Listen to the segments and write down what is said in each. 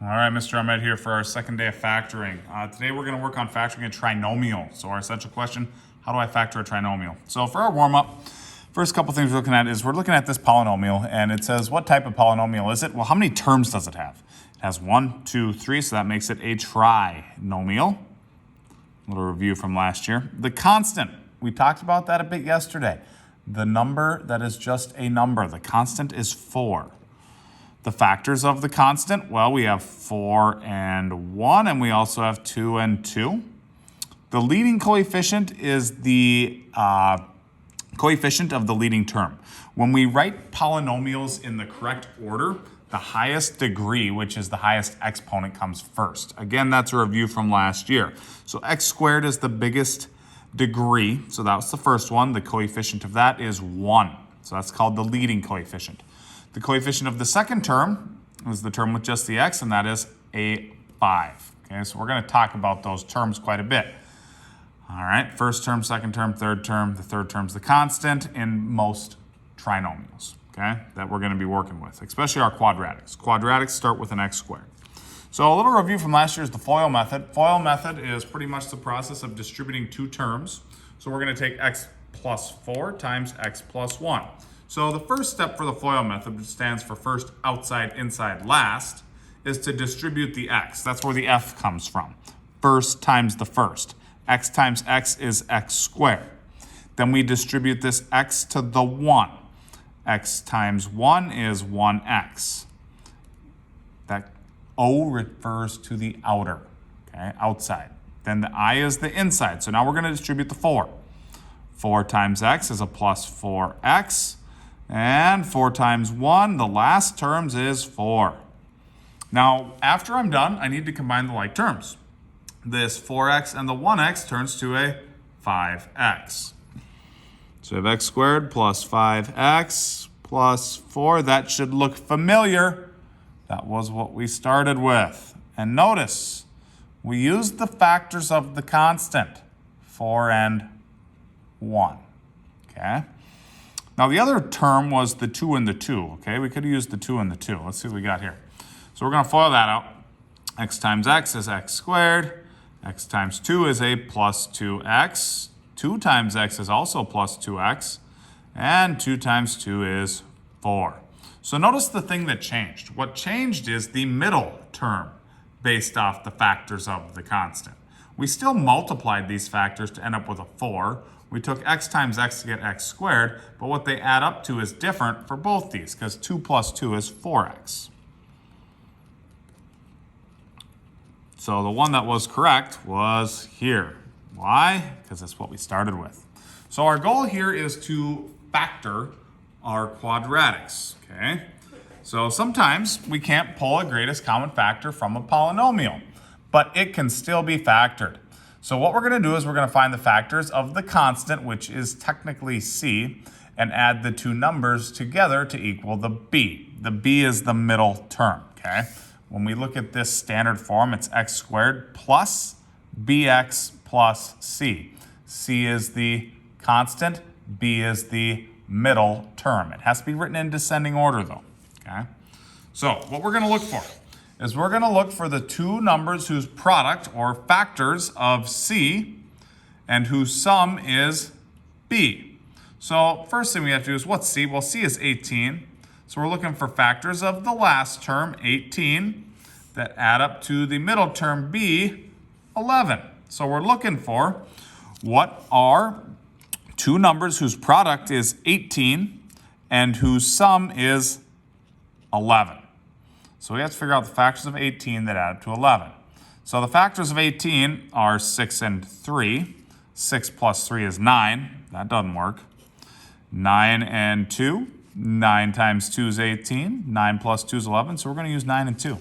All right, Mr. Ahmed here for our second day of factoring. Today we're going to work on factoring a trinomial. So our essential question, how do I factor a trinomial? So for our warm-up, first couple things we're looking at is we're looking at this polynomial, and it says what type of polynomial is it? Well, how many terms does it have? It has 1, 2, 3, so that makes it a trinomial. A little review from last year. The constant, we talked about that a bit yesterday. The number that is just a number, the constant is 4. The factors of the constant, well, we have 4 and 1, and we also have 2 and 2. The leading coefficient is the coefficient of the leading term. When we write polynomials in the correct order, the highest degree, which is the highest exponent, comes first. Again, that's a review from last year. So x squared is the biggest degree, so that was the first one. The coefficient of that is 1. So that's called the leading coefficient. The coefficient of the second term is the term with just the x, and that is a 5. Okay, so we're going to talk about those terms quite a bit. All right, first term, second term, third term. The third term's the constant in most trinomials, okay, that we're going to be working with, especially our quadratics. Quadratics start with an x squared. So a little review from last year is the FOIL method. FOIL method is pretty much the process of distributing two terms. So we're going to take x plus 4 times x plus 1. So the first step for the FOIL method, which stands for first, outside, inside, last, is to distribute the x. That's where the f comes from. First times the first. X times x is x squared. Then we distribute this x to the 1. X times 1 is 1x. That O refers to the outer, okay, outside. Then the I is the inside. So now we're going to distribute the 4. 4 times x is a plus 4x. And 4 times 1, the last terms is 4. Now, after I'm done, I need to combine the like terms. This 4x and the 1x turns to a 5x. So we have x squared plus 5x plus 4. That should look familiar. That was what we started with. And notice, we used the factors of the constant, 4 and 1. Okay? Now, the other term was the 2 and the 2, okay? We could have used the 2 and the 2. Let's see what we got here. So we're going to FOIL that out. X times x is x squared. X times 2 is a plus 2x. 2 times x is also plus 2x. And 2 times 2 is 4. So notice the thing that changed. What changed is the middle term based off the factors of the constant. We still multiplied these factors to end up with a 4. We took x times x to get x squared, but what they add up to is different for both these, because 2 plus 2 is 4x. So the one that was correct was here. Why? Because that's what we started with. So our goal here is to factor our quadratics, okay? So sometimes we can't pull a greatest common factor from a polynomial, but it can still be factored. So what we're going to do is we're going to find the factors of the constant, which is technically c, and add the two numbers together to equal the b. The b is the middle term, okay? When we look at this standard form, it's x squared plus bx plus c. c is the constant, b is the middle term. It has to be written in descending order, though, okay? So what we're going to look for is we're going to look for the two numbers whose product or factors of c and whose sum is b. So first thing we have to do is what's c? Well, c is 18. So we're looking for factors of the last term, 18, that add up to the middle term b, 11. So we're looking for what are two numbers whose product is 18 and whose sum is 11. So we have to figure out the factors of 18 that add up to 11. So the factors of 18 are 6 and 3. 6 plus 3 is 9. That doesn't work. 9 and 2. 9 times 2 is 18. 9 plus 2 is 11. So we're going to use 9 and 2.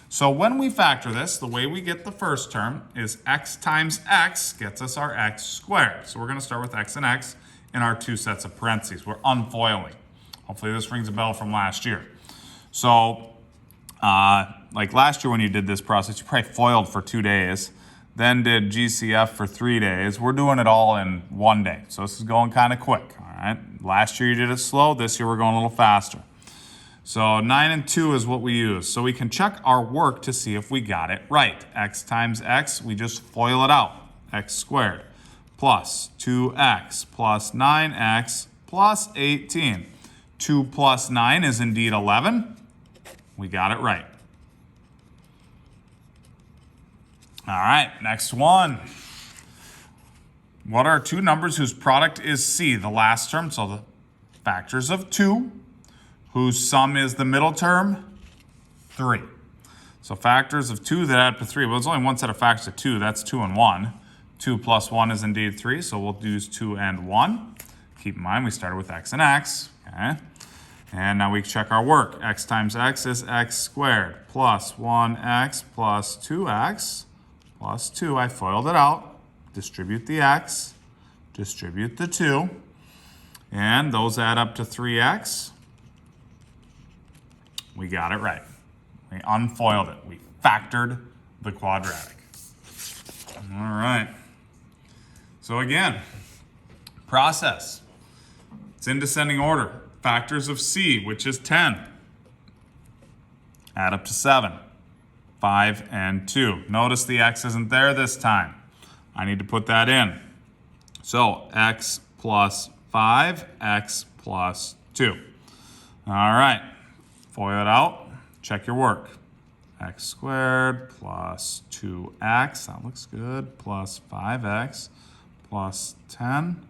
So when we factor this, the way we get the first term is x times x gets us our x squared. So we're going to start with x and x in our two sets of parentheses. We're unfoiling. Hopefully this rings a bell from last year. So like last year when you did this process, you probably foiled for 2 days, then did GCF for 3 days. We're doing it all in 1 day. So this is going kind of quick, all right? Last year you did it slow. This year we're going a little faster. So 9 and 2 is what we use. So we can check our work to see if we got it right. X times x, we just FOIL it out. X squared plus 2x plus 9x plus 18. 2 plus 9 is indeed 11. We got it right. All right, next one. What are two numbers whose product is C, the last term, so the factors of 2, whose sum is the middle term, 3. So factors of 2 that add up to 3. Well, there's only one set of factors of 2. That's 2 and 1. 2 plus 1 is indeed 3, so we'll use 2 and 1. Keep in mind we started with x and x. Okay. And now we check our work. X times x is x squared plus 1x plus 2x plus 2. I FOILed it out. Distribute the x. Distribute the 2. And those add up to 3x. We got it right. We unfoiled it. We factored the quadratic. All right. So again, process. It's in descending order. Factors of C, which is 10. Add up to 7. 5 and 2. Notice the x isn't there this time. I need to put that in. So x plus 5, x plus 2. All right. FOIL it out. Check your work. X squared plus 2x, that looks good, plus 5x plus 10.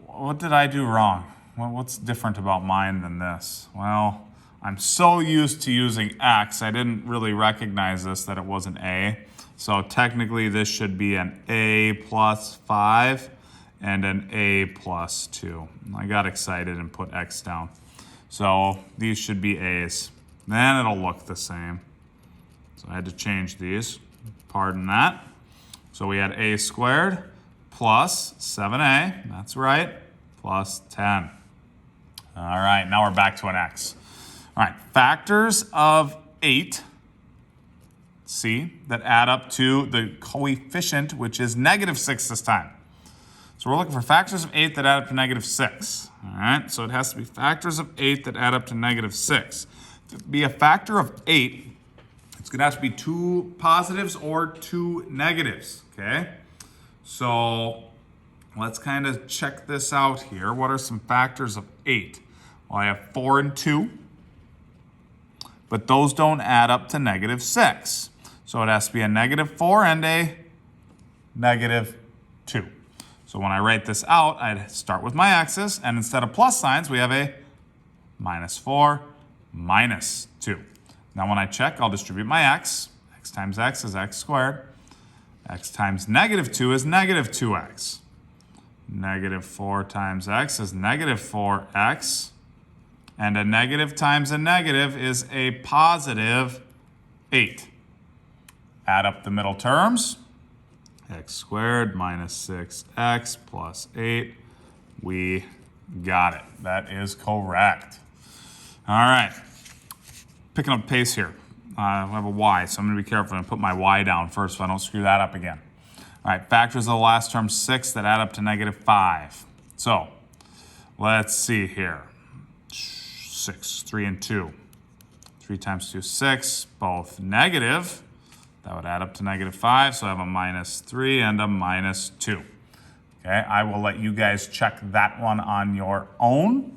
What did I do wrong? What's different about mine than this? Well, I'm so used to using x, I didn't really recognize this, that it was an a. So technically this should be an a plus 5 and an a plus 2. I got excited and put x down. So these should be a's. Then it'll look the same. So I had to change these. Pardon that. So we had a squared plus 7a, that's right, plus 10. All right, now we're back to an x. All right, factors of 8, C, that add up to the coefficient, which is -6 this time. So we're looking for factors of 8 that add up to -6. All right, so it has to be factors of 8 that add up to -6. To be a factor of 8, it's going to have to be 2 positives or 2 negatives, okay? So let's kind of check this out here. What are some factors of 8? Well, I have 4 and 2, but those don't add up to -6. So it has to be a -4 and a -2. So when I write this out, I'd start with my x's, and instead of plus signs, we have a -4, -2. Now when I check, I'll distribute my x. X times x is x squared. X times -2 is -2x. -4 times x is -4x. And a negative times a negative is a +8. Add up the middle terms. X squared minus 6x plus 8. We got it. That is correct. All right. Picking up pace here. I have a y, so I'm going to be careful and put my y down first so I don't screw that up again. All right, factors of the last term 6 that add up to -5. So let's see here. 6, 3 and 2. 3 times 2 is 6, both negative. That would add up to -5, so I have a -3 and a -2. Okay, I will let you guys check that one on your own.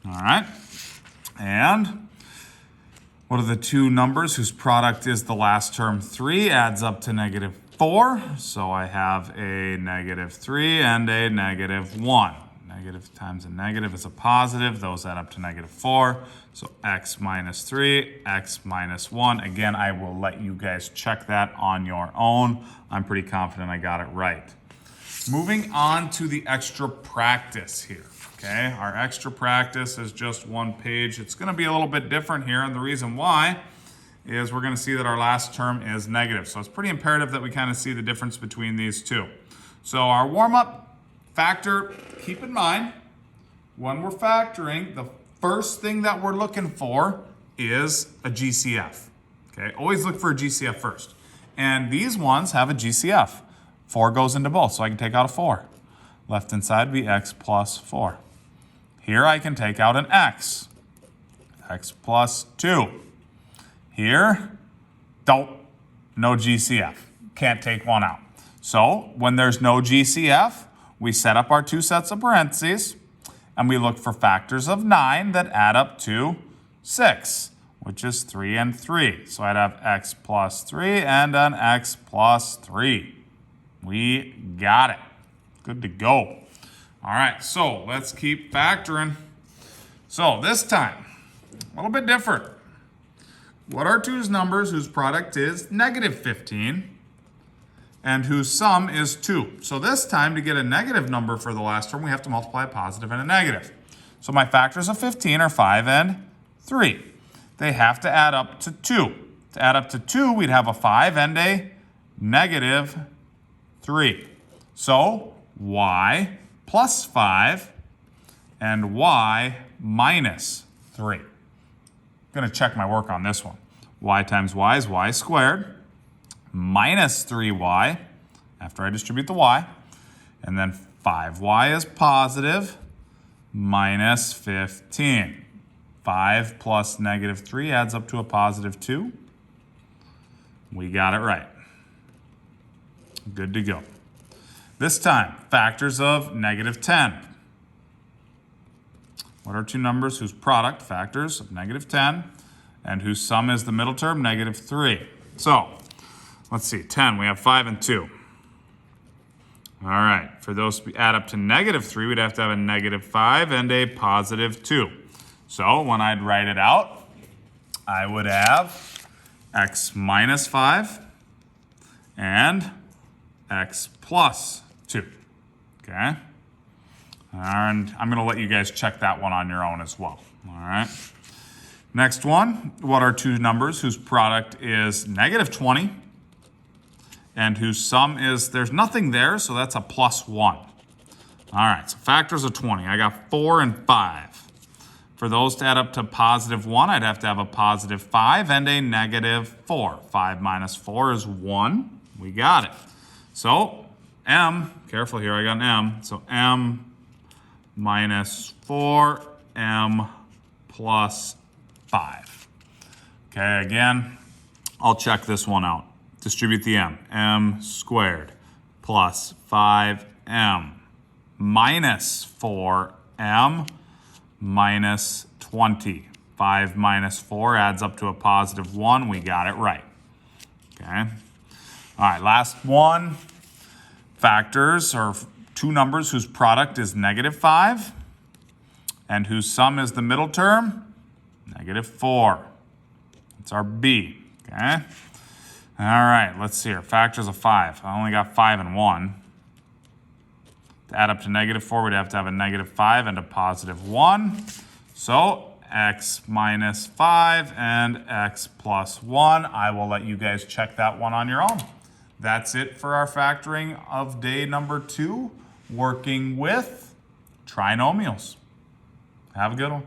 All right, and what are the two numbers whose product is the last term 3, adds up to -4. So I have a -3 and a -1. Negative times a negative is a positive. Those add up to -4. So x minus 3, x minus 1. Again, I will let you guys check that on your own. I'm pretty confident I got it right. Moving on to the extra practice here. Okay, our extra practice is just one page. It's going to be a little bit different here, and the reason why is we're going to see that our last term is negative. So it's pretty imperative that we kind of see the difference between these two. So our warm-up factor, keep in mind, when we're factoring, the first thing that we're looking for is a GCF. Okay, always look for a GCF first. And these ones have a GCF. 4 goes into both, so I can take out a 4. Left-hand side would be x plus 4. Here I can take out an x. x plus 2. Here, no GCF. Can't take one out. So when there's no GCF, we set up our two sets of parentheses, and we look for factors of 9 that add up to 6, which is 3 and 3. So I'd have x plus 3 and an x plus 3. We got it. Good to go. All right, so let's keep factoring. So this time, a little bit different. What are two numbers whose product is negative 15 and whose sum is 2? So this time, to get a negative number for the last term, we have to multiply a positive and a negative. So my factors of 15 are 5 and 3. They have to add up to 2. To add up to 2, we'd have a 5 and a negative 3. So y plus 5 and y minus 3. I'm going to check my work on this one. Y times y is y squared minus 3y after I distribute the y. And then 5y is positive minus 15. 5 plus negative 3 adds up to a positive 2. We got it right. Good to go. This time, factors of negative 10. What are two numbers whose product, factors of negative 10, and whose sum is the middle term, negative 3? So, let's see, 10, we have 5 and 2. All right, for those to add up to negative 3, we'd have to have a negative 5 and a positive 2. So, when I'd write it out, I would have x minus 5 and x plus 2, okay? And I'm going to let you guys check that one on your own as well, all right? Next one, what are two numbers whose product is negative 20 and whose sum is, there's nothing there, so that's a plus 1. All right, so factors of 20. I got 4 and 5. For those to add up to positive 1, I'd have to have a positive 5 and a negative 4. 5 minus 4 is 1. We got it. So m, careful here, I got an m. So m minus 4, m plus 5. Okay, again, I'll check this one out. Distribute the m squared plus 5m minus 4m minus 20. 5 minus 4 adds up to a positive 1. We got it right. Okay. All right, last one. Factors are two numbers whose product is negative 5 and whose sum is the middle term, negative 4. That's our B, okay? All right, let's see here. Factors of 5. I only got 5 and 1. To add up to negative 4, we'd have to have a negative 5 and a positive 1. So x minus 5 and x plus 1. I will let you guys check that one on your own. That's it for our factoring of day number 2, working with trinomials. Have a good one.